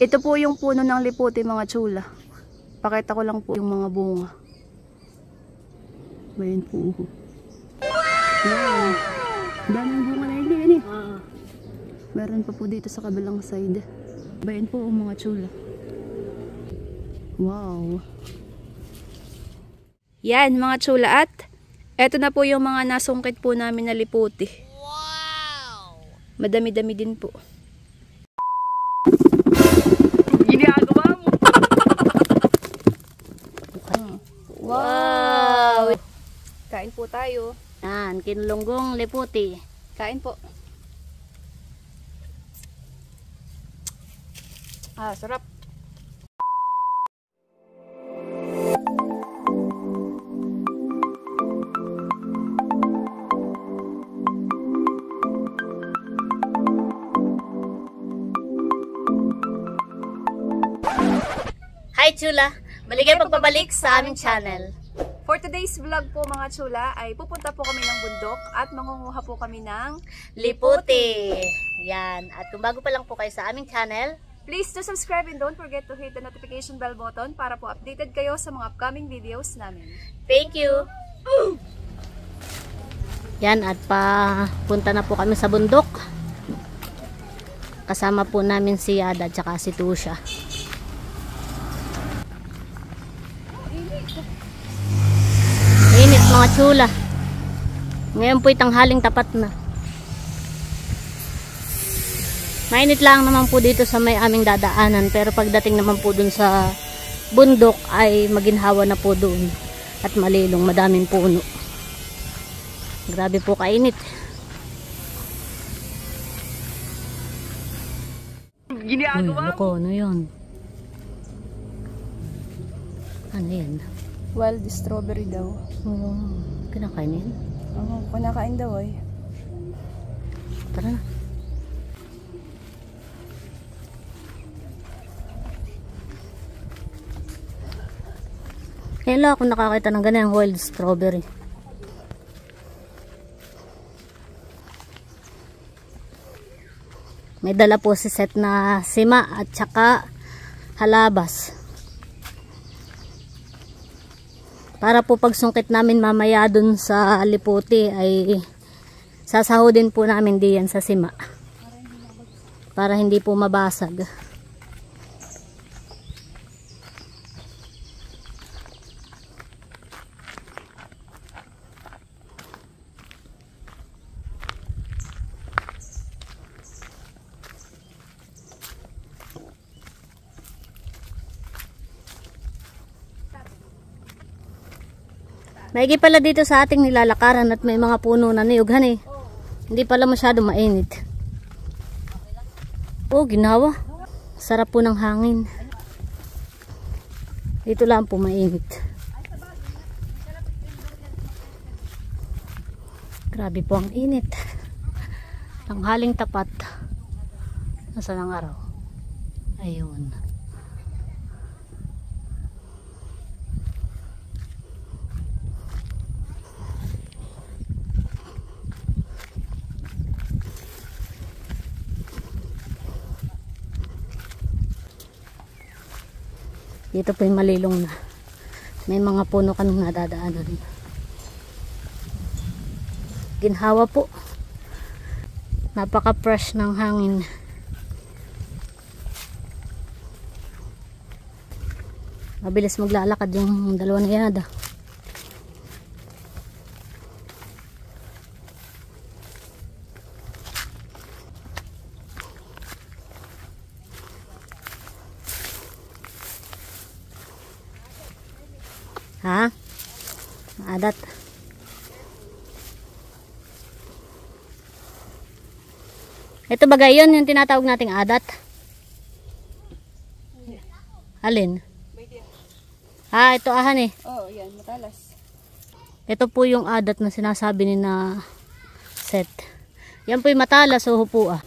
Ito po yung puno ng liputi mga chula. Pakita ko lang po yung mga bunga. Bayan po. Wow! Daming bunga na yun eh. Meron pa po dito sa kabilang side. Bayan po mga chula. Wow! Yan mga chula, at eto na po yung mga nasungkit po namin na liputi. Wow! Madami-dami din po. Ginagawa mo! Wow! Kain po tayo. Yan, kinulunggong liputi. Kain po. Ah, sarap. Hi chula! Maligay pagpabalik sa aming channel. For today's vlog po mga chula ay pupunta po kami ng bundok at mangunguha po kami ng Liputi! Yan. At kung bago pa lang po kayo sa aming channel, please to subscribe and don't forget to hit the notification bell button para po updated kayo sa mga upcoming videos namin. thank you! Yan, at papunta na po kami sa bundok. Kasama po namin si Yada at saka si Tusha. Init mga chula. Ngayon po'y tanghaling tapat na. Mainit lang naman po dito sa may aming dadaanan, pero pagdating naman po dun sa bundok ay maginhawa na po doon at malilong, madaming puno. Grabe po kainit. Ginagawa mo? Ano yun? Ano yan? Wild strawberry daw. Oo, kinakain yan? Oo, kinakain daw ay. Tara na. Kailan ako nakakita ng ganyan wild strawberry. May dala po si Seth na sima at saka halabas. Para po pagsungkit namin mamaya dun sa liputi ay sasahodin po namin diyan sa sima. Para hindi po mabasag. Maigi pala dito sa ating nilalakaran at may mga puno na niyughan eh. Hindi pala masyado mainit. Oh, ginawa. Sarap po ng hangin. Dito lang po mainit. Grabe po ang init. Tanghaling tapat. Nasaan ang araw? Ayun. Dito po yung malilong na. May mga puno kanong nadadaanan. Ginhawa po. Napaka-fresh ng hangin. Mabilis maglalakad yung dalawa na Yada. Ha? Adat. Ito bagay yun, yung tinatawag nating adat. Alin? Ah, ito ahan eh. Oh, yan, matalas. Ito po yung adat na sinasabi ni na Seth. Yan po yung matalas o hupo ah.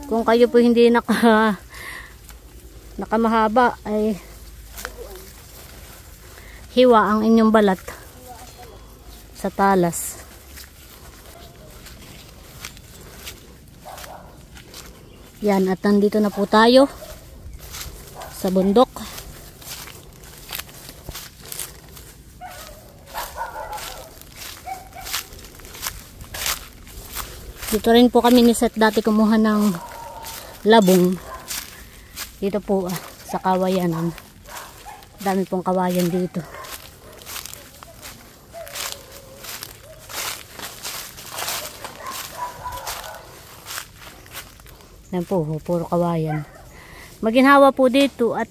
Kung kayo po hindi nakamahaba ay hiwa ang inyong balat sa talas. Yan, at nandito na po tayo sa bundok. Dito rin po kami ni Seth dati kumuha ng labong. Dito po sa kawayanan. Dami pong kawayan dito. Yan po, puro kawayan. Maginhawa po dito at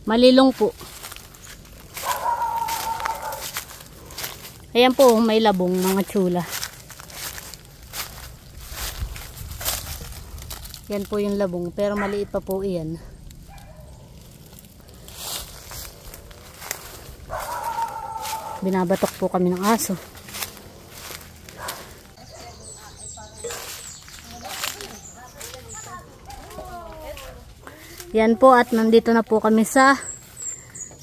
malilong po. Ayan po, may labong mga tsula. Yan po yung labong, pero maliit pa po iyan. Binabatok po kami ng aso. Yan po, at nandito na po kami sa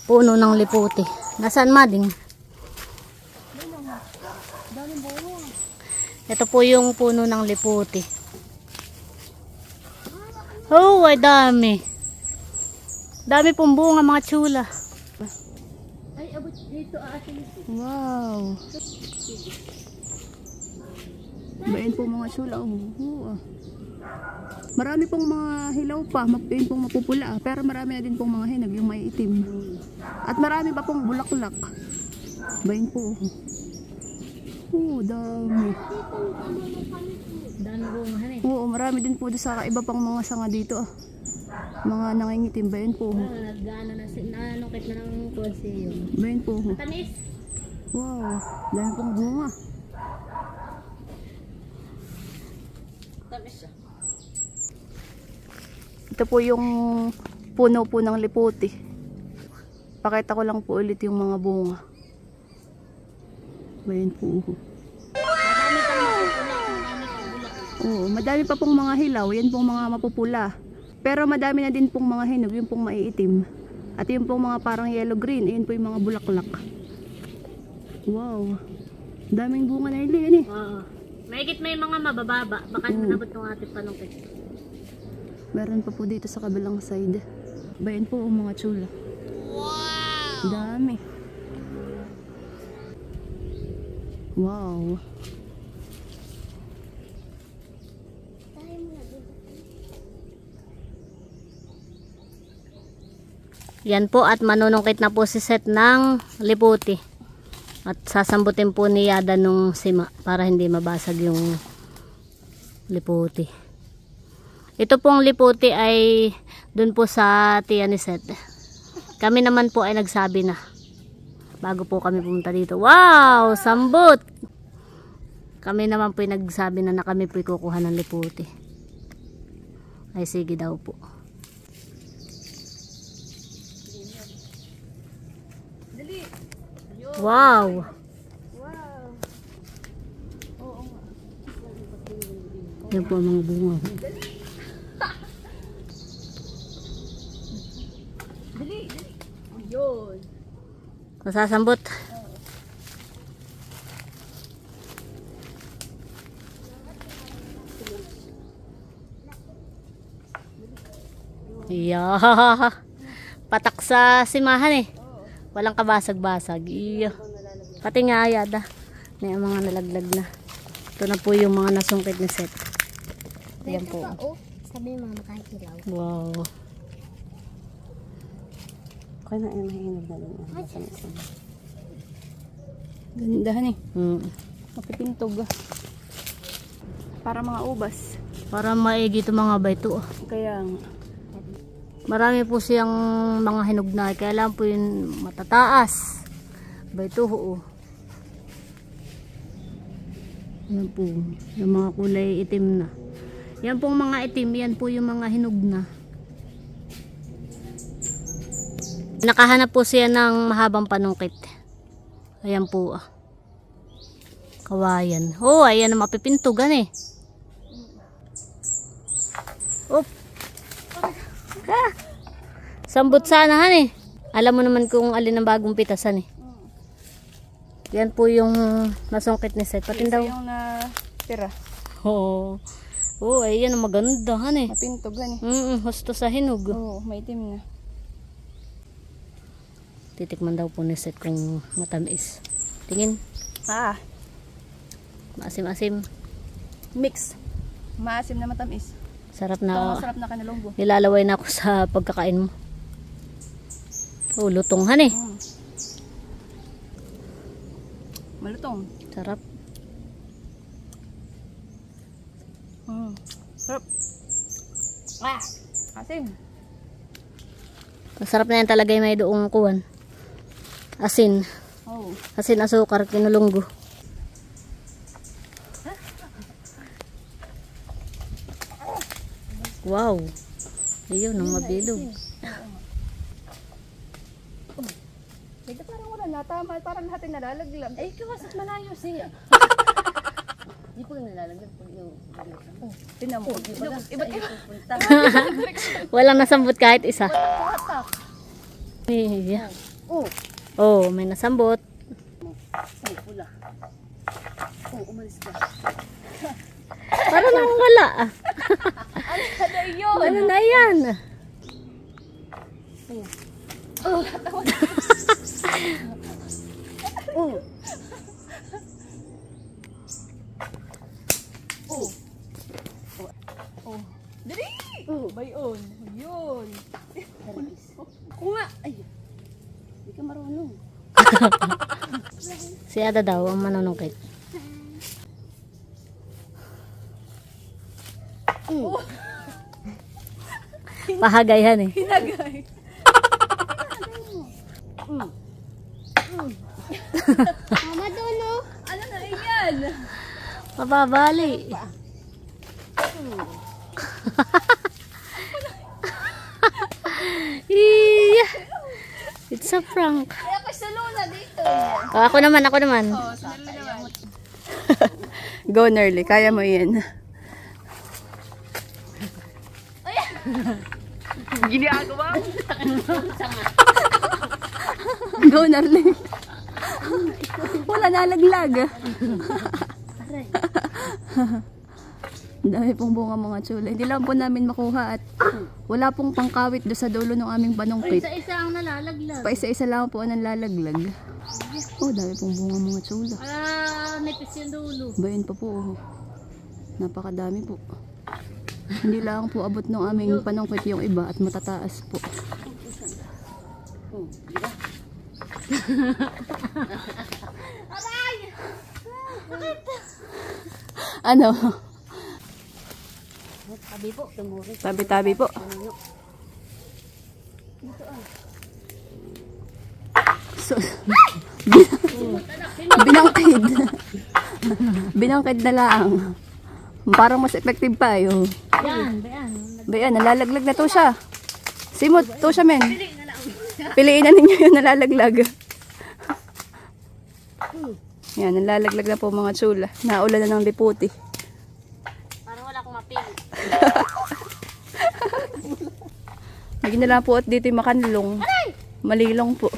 puno ng liputi. Nasaan, Mading? Ito po yung puno ng liputi. Oh, ay dami. Dami pong bunga, mga tsula. Ay, abot dito atin. Wow. Bayan po mga tsula. Marami pong mga hilaw pa, yun pong mapupula, pero marami na din pong mga hinog, yung may itim. At marami pa pong bulaklak. Bayan po. Dami. Dami bunga, Oo, marami din po sa iba pang mga sanga dito. Mga nangingitim, bayan po. Nag-ano na, nanukit na ng konsiyo. Bayan po. Tamis. Wow, dami pong bunga. Tamis siya. Ito po yung puno po ng liputi. Pakita ko lang po ulit yung mga bunga. Bayan po. Oo, madami pa pong mga hilaw. Yan pong mga mapupula. Pero madami na din pong mga hinog. Yung pong maiitim. At yung pong mga parang yellow green. Yan po yung mga bulaklak. Wow. Daming bunga na hili. Yan eh. Mahigit may mga mabababa. Baka nabot ng ating panungkit. Meron pa po dito sa kabilang side. Bayan po ang mga tsula. Wow! Dami. Wow. Yan po, at manunungkit na po si Seth ng liputi. At sasambutin po ni Yada nung sima para hindi mabasag yung liputi. Ito pong liputi ay dun po sa tiya ni Seth. Kami naman po ay nagsabi na bago po kami pumunta dito. Wow! Sambut! Kami naman po ay nagsabi na kami po kukuha ng liputi. Ay sige daw po. Wow! Yan po ang mga bunga. Yun. Masasambot. Yeah. Patak sa simahan eh. Walang kabasag-basag. Iya. Pati nga Yada. May mga nalaglag na. Ito na po yung mga nasungkit ni Seth. Ayan po. Sabi mo makahilaw. Wow. Okay na yung mahinog na din. Gandahan eh. Mapipintog. Para mga ubas. Para maigi ito mga bayto. Kaya Marami po siyang mga hinog na. Kaya lang po yung matataas. Bayto ho. Yan po. Yung mga kulay itim na. Yan pong mga itim. Yan po yung mga hinog na. Nakahanap po siya ng mahabang panungkit. Ayan po. Kawayan. Oh, ayan na mapipintugan eh. Op. Sambot sana han eh. Alam mo naman kung alin ang bagong pitasan eh. Yan po yung nasungkit ni Seth. Patin daw. yung natira. Oo. Oh, ayan ang maganda, han eh. Mapintog yan eh. Husto sa hinog. Oo, may itim na. Titikman daw po ni Seth kung matamis. Tingin. Ah, Maasim-asim. mix. Maasim na matamis. Sarap Ito, na. masarap na kanilonggo. Nilalaway na ako sa pagkakain mo. Oh, lutong han eh. Malutong. Sarap. Sarap. Ah, asim. Masarap na yan talaga yung may doong kuwan. Asin. Oh. Asin, asukar, kinulunggo. Wow. Ayun, ang mabilog. Dito parang wala na. Tama, parang lahat ay nalalaglag. Ay, kawasak malayo siya. Di po nalalaglag pag yung... Tinan mo. Iba't iba. Walang nasambot kahit isa. Yeah. Oh, may nasambot. Pula. Umalis ka. Para nang wala. Ano yun? Ano na yan? Dali! Bayon. Yun. Ako nga. Ay. Hindi ka marunong. Si Ada daw ang manunungkit. Pahagayhan eh. Hinagay. Mama dulo. Ano na yan? Mababali. Iya. It's a prank. Kaya ako sa Luna dito. Oh, ako naman. Oh, sa Luna naman. Go, Nerly. Kaya mo yan. Ginagawa mo? Go, Nerly. Wala nalaglag. Dami pong bunga mga chula. Hindi lang po namin makuha at wala pong pangkawit do sa dulo ng aming panungkit. Isa-isa ang nalalaglag. Pa isa-isa lang po ang nalalaglag. Oh, dami pong bunga mga chula. Nipis yung dulo. Bayan pa po. Oh. Napakadami po. Hindi lang po abot ng aming panungkit yung iba at matataas po. Ano? Tabi po, tumurik. Tabi-tabi po. So, binangkid. Binangkid na lang. Parang mas effective pa yun. Yan, bayan. Bayan, nalalaglag na to siya. Simot, to siya men. Piliin na ninyo yung nalalaglag. Yan, nalalaglag na po mga tsula. Naulan na ng liputi. Parang wala akong mapili. Lagyan na lang po at dito yung makanlong. Malilong po.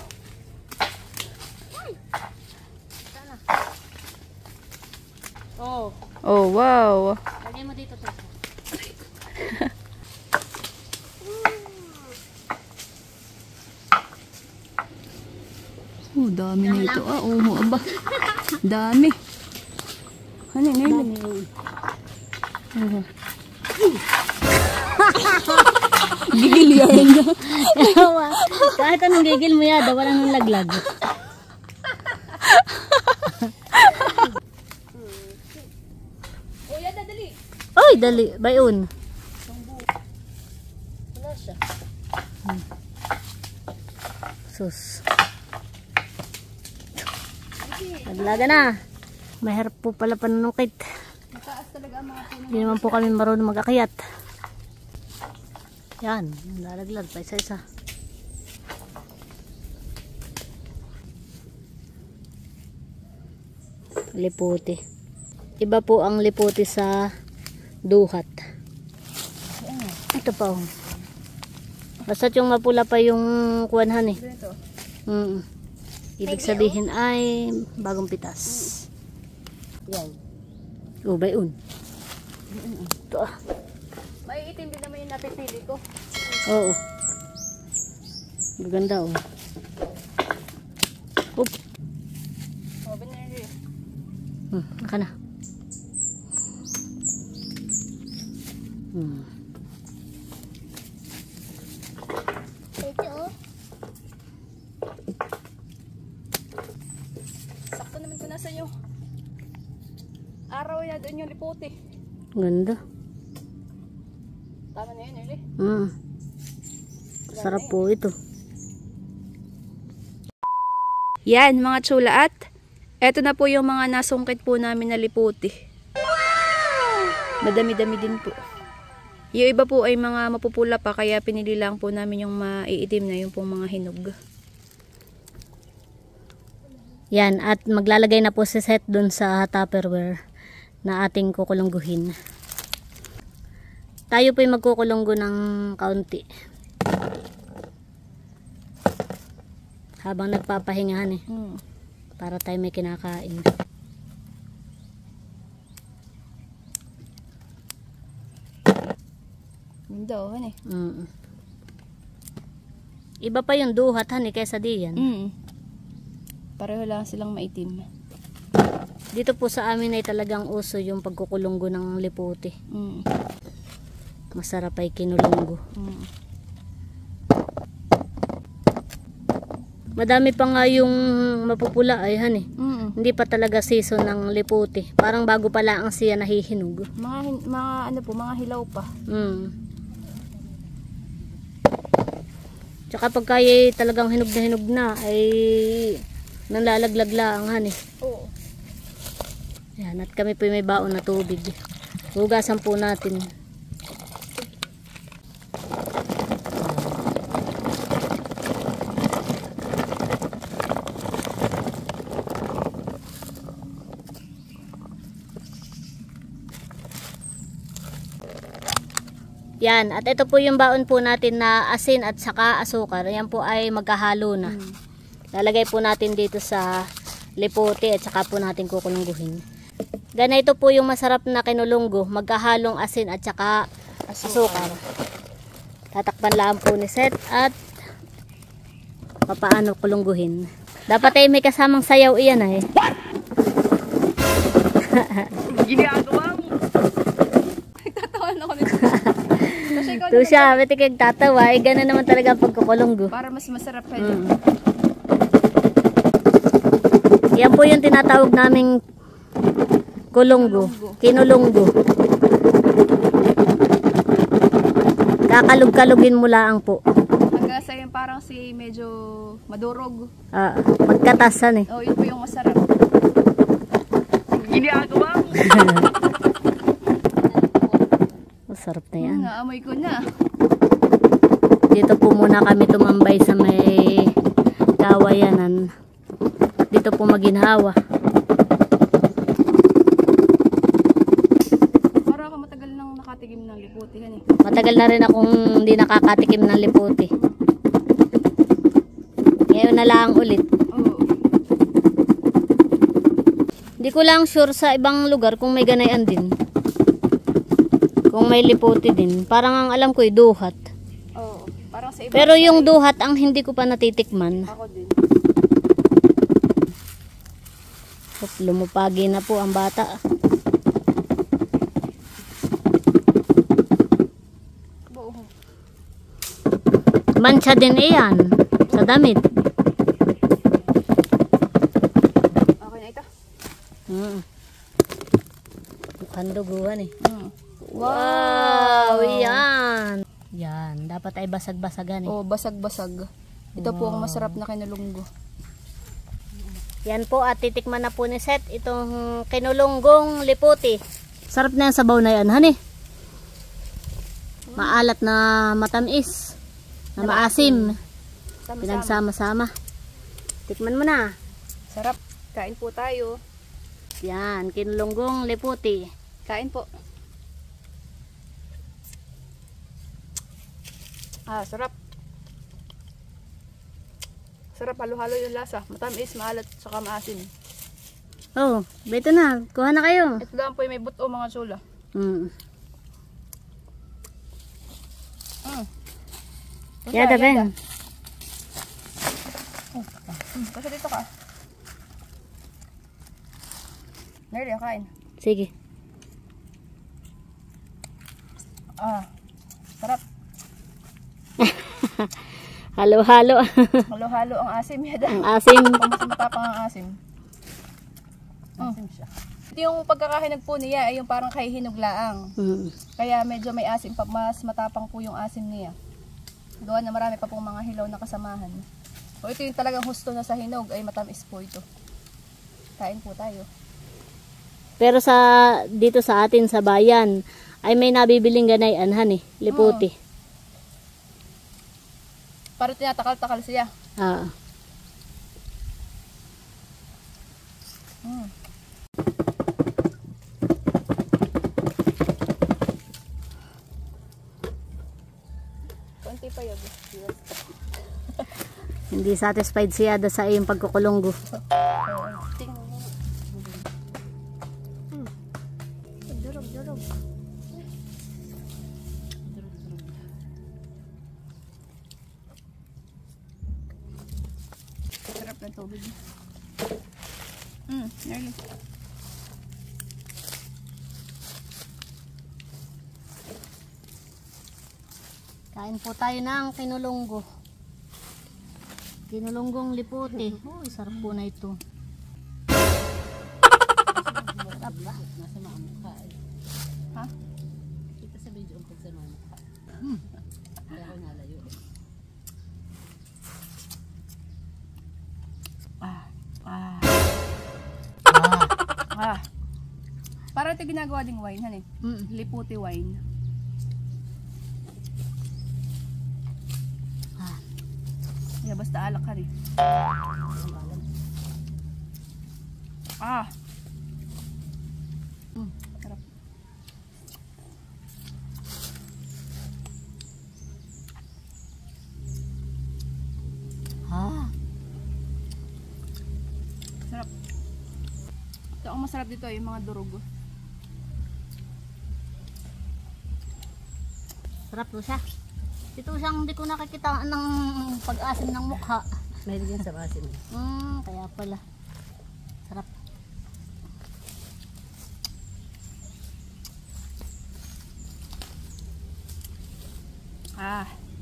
Oh, Oh, wow. lagay mo dito to. Oh, dami na ito. Ah, oh, aba. Dami. Ano yun? Oh. Gigil yan. Kahit anong gigil mo yada, wala nang laglag. Oh, yada, dali. Oy, dali. Bayon. Wala siya. Sus. Naglaga na. Mahirap po pala panunukit. Mataas talaga ang mga puno. Hindi naman po kami marunong mag-akyat. Yan. Lalaglag pa isa-isa. Liputi. Iba po ang liputi sa duhat. Ito pa oh. Basta't yung mapula pa yung kuwanhan eh. Ganito. Ibig sabihin ay bagong pitas. Yan. Oh, bayon. dito ah. Maiitim din naman yung napipili ko. Oo. Maganda oh. Oop. Oh, binili. Naka na. Ito, oh. Sakto naman ko nasa iyo. Araw na doon yung liputi. Ganda. Tama na yun, Eli. Sarap po ito. Yan, mga tsula, at eto na po yung mga nasungkit po namin na liputi. Madami-dami din po. Yung iba po ay mga mapupula pa, kaya pinili lang po namin yung maiitim na yung pong mga hinog. Yan, at maglalagay na po si Seth dun sa Tupperware na ating kukulungguhin. Tayo po'y magkukulunggo ng kaunti. Habang nagpapahingahan eh. Para tayo may kinakain. Ganda, oh, han eh. Iba pa yung duhat han eh, kaysa diyan. Pareho lang silang maitim. Dito po sa amin ay talagang uso yung pagkukulunggo ng liputi. Masarap ay kinulunggo. Madami pa nga yung mapupula ay han eh. Hindi pa talaga season ng liputi. Parang bago pala ang siya nahihinog. Mga ano po, mga hilaw pa. Tsaka pag kaya talagang hinog na ay nanlalaglag lang han eh. Oo. Yan, at kami po may baon na tubig. Hugasan po natin. Yan, at ito po yung baon po natin na asin at saka asukar. Yan po ay magkahalo na. Lalagay po natin dito sa lipote at saka po natin kukulungguhin. Ganito po yung masarap na kinulunggo, magkahalong asin at saka asukar. Tatakpan lang po ni Seth at papaano kulungguhin. Dapat ay may kasamang sayaw iyan eh. Ginagawa mo. Nagtatawan ako nito. Ito siya, may tikig tatawa. Eh, gano'n naman talaga ang pagkukulunggo. Para mas masarap pa Yan po yung tinatawag naming kulunggo. Kinulunggo. Kakalug-kalugin mo lang po. Hanggang sa yung parang si medyo madurog. Magkatasan eh. Oh, yun po yung masarap. Ginagawa mo. Masarap na yan. Naamoy ko na. Dito po muna kami tumambay sa may kawayanan. Dito po maginhawa. Para ako matagal nang nakatigim ng liputi. Han eh. Matagal na rin akong hindi nakakatikim ng liputi. Ngayon na lang ulit. Oo. Hindi ko lang sure sa ibang lugar kung may ganayan din. Kung may liputi din. Parang ang alam ko ay duhat. Oo. Parang sa iba. Pero yung duhat ang hindi ko pa natitikman. Ako din. Lumupagi na po ang bata. Buo. Mancha din iyan sa damit. Okay na ito. Mukhang duguan eh. Wow! Yan! Yan. Dapat ay basag-basagan eh. Oh, basag-basag. Ito po ang masarap na kinulunggo. Yan po at titikman na po ni Seth itong kinulunggong liputi. Sarap na yung sabaw na yan, honey. Maalat na matamis. Na maasim. Pinagsama-sama. Tikman mo na. Sarap. Kain po tayo. Yan, kinulunggong liputi. Kain po. Sarap. Sarap, halo-halo yung lasa. Matamis, maalat, saka maasim. Oh, beto na. Kuha na kayo. Ito lang po yung may buto mga tsula. Yada, Ben. Basta dito ka. Nerdy, kain. Sige. Sarap. Halo-halo. Halo-halo ang asim. Yada. Ang asim. Mas matapang ang asim. Asim siya. Ito yung pagkakahinag po niya ay yung parang kahihinog laang. Kaya medyo may asim pa. Mas matapang po yung asim niya. Gawa na marami pa pong mga hilaw na kasamahan. So ito yung talagang husto na sa hinog ay matamis po ito. Kain po tayo. Pero dito sa atin sa bayan ay may nabibiling ganay anhan liputi. Para tinatakal-takal siya. Konti pa yun. Hindi satisfied siya sa iyong pagkukulonggo. Durog. Sarap na tubig. Nearly. Kain po tayo ng kinulunggo. Kinulunggong liputi. Uy, sarap po na ito. Sarap ba? Nasa mamukha Ha? Kita sa video ang pagsa mamukha. Kaya ako nalayo. Para ito ginagawa ding wine, han Liputi wine. Yeah, basta alak ka rin. Sarap. Sarap. Ito ang masarap dito yung mga durog. Sarap po siya. Ito siyang hindi ko nakikita ng pag-asim ng mukha. May din sa asin. Kaya pala. Sarap.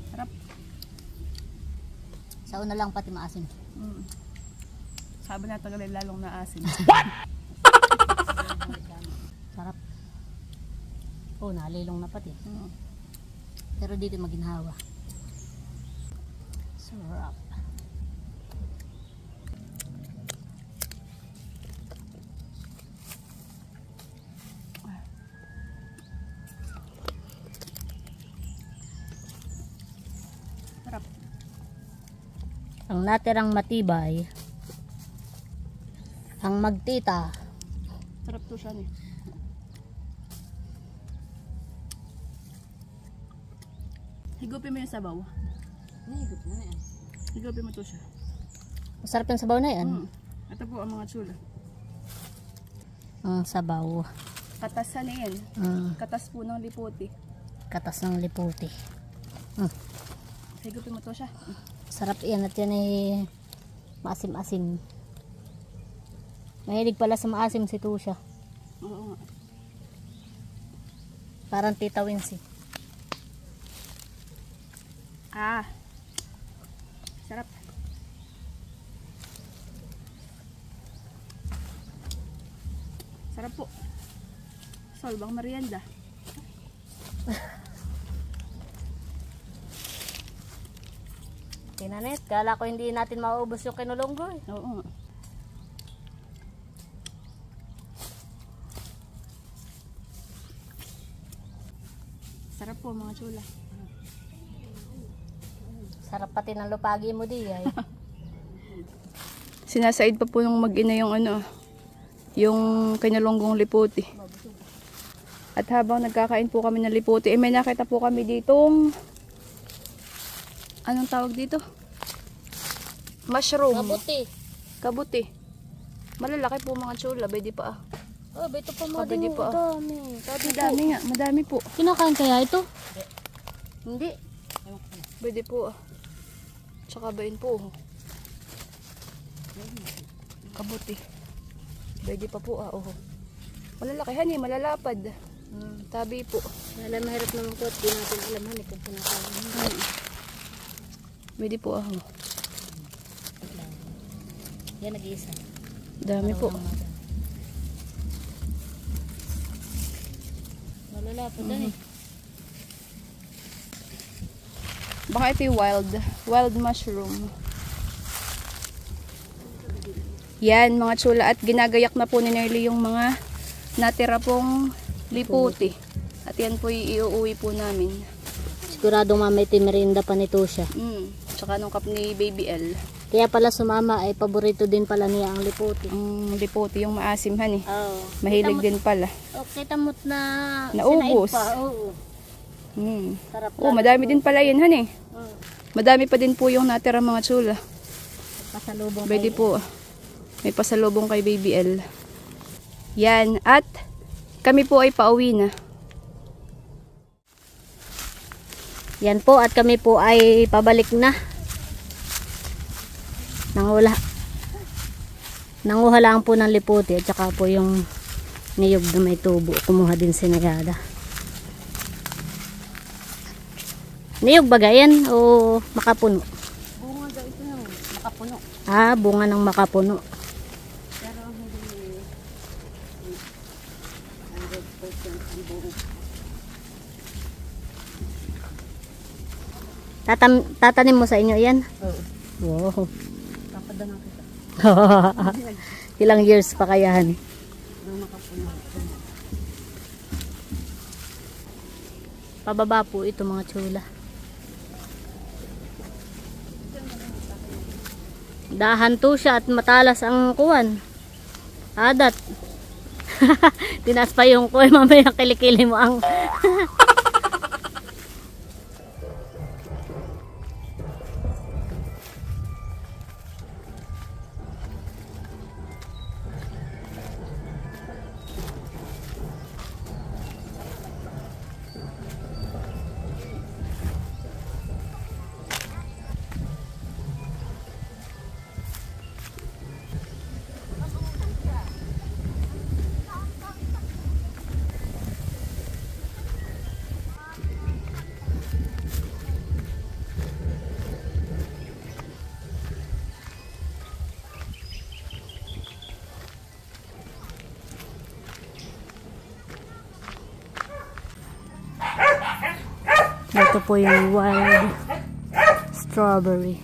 Sarap. Sa una lang pati maasim. Sabi na tagal lalong na asin. Sarap. Nalilong na pati. Pero dito maginhawa. Sarap. Sarap. Ang natirang matibay, ang magtita. Sarap to siya Higupin mo yung sabaw. Higupin mo to siya. Masarap yung sabaw na yan. Ito po ang mga tsula. Ang sabaw. Katasan na yan. Katas po ng liputi. Katas ng liputi. Higupin mo to siya. Sarap yan at yan ay maasim-asim. Mahilig pala sa maasim si Tusha. Oo nga. Parang Tita Wincy. Sarap. Sarap po. Solbang merienda. Tinanet, kala ko hindi natin mauubos yung kinulunggo eh. Oo. Sarap po mga chula. Sarap pati ng lupagi mo di ay. Sinasaid pa po nung mag-ina yung yung kinulunggong liputi. At habang nagkakain po kami ng liputi, may nakita po kami ditong anong tawag dito? Mushroom. Kabuti. Malalaki po mga chula, pwede pa Ito pa mo Pwede din pa. dami. Madami nga, madami po. Kinakain kaya ito? Hindi. Pwede po ah. Tsaka bain po. Kabuti. Pwede pa po ah. Oh. Malalakihan eh, malalapad. Tabi po. Alam, mahirap naman po at di natin alam kung pinakain. Pwede po ah. Yan, nag-iisa. Dami po. Malalapad eh. Baka ito yung wild mushroom. Yan mga chula, at ginagayak na po ni Nerly yung mga natira pong liputi. At yan po iuuwi po namin. Siguradong mamay merienda pa nito siya. Tsaka nung cup ni Baby L. Kaya pala sumama ay paborito din pala niya ang liputi. Liputi yung maasimhan eh. Oo. Mahilig din pala. Kita mo't na naubos. Pa. Oo. Sarap madami din pala yan han eh. Madami pa din po yung natira mga chula. Pasalubong pwede po. May pasalubong kay Baby L. Yan. At kami po ay pauwi na. Yan po, at kami po ay pabalik na. Nanguha lang po ng liputi at saka po yung niyog na may tubo. Kumuha din si Nagada. Niyog ba yan o makapuno? Bunga daw ito ng makapuno. Ah, bunga ng makapuno. Pero hindi 100% ang buo. Tatanim mo sa inyo yan? Oo. Wow. Papadala kita. Ilang years pa kayahan? Nang makapuno. Pababa po ito mga chula. Dahan to siya at matalas ang kuwan. Adat. Tinaas pa yung kuwan, mamaya kilikili mo ang ito po yung wild strawberry.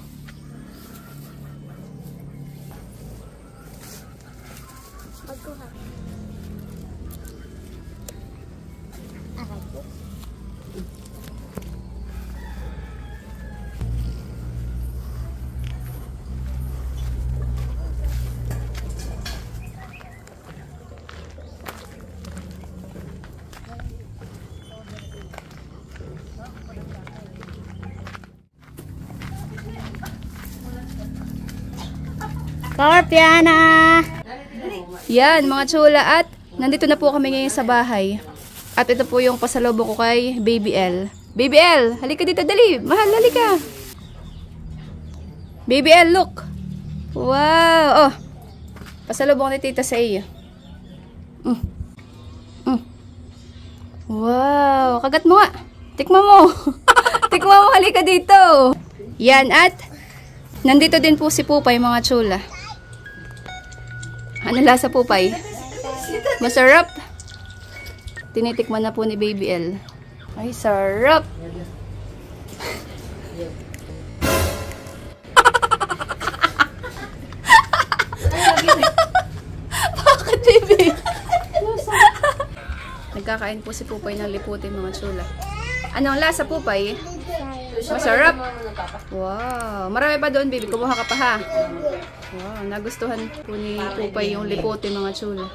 Scorpiana! Yan mga chula, at nandito na po kami ngayon sa bahay. At ito po yung pasalubong ko kay Baby L. Baby L, halika dito, dali. Mahal, halika. Baby L, look. Wow. Oh, pasalubong ni tita sa iyo. Wow, kagat mo nga. Tikman mo. Tikman mo, halika dito. Yan, at nandito din po si Pupay mga chula. Ano lasa Pupay? Masarap. Tinitikman na po ni Baby L. Ay, sarap. Bakit, baby? Nagkakain po si Pupay ng liputi mga chula. Anong lasa Pupay? Masarap. Wow. Marami pa doon, baby. Kumuha ka pa ha. Wow. Nagustuhan po ni Pupay yung liputi mga chula.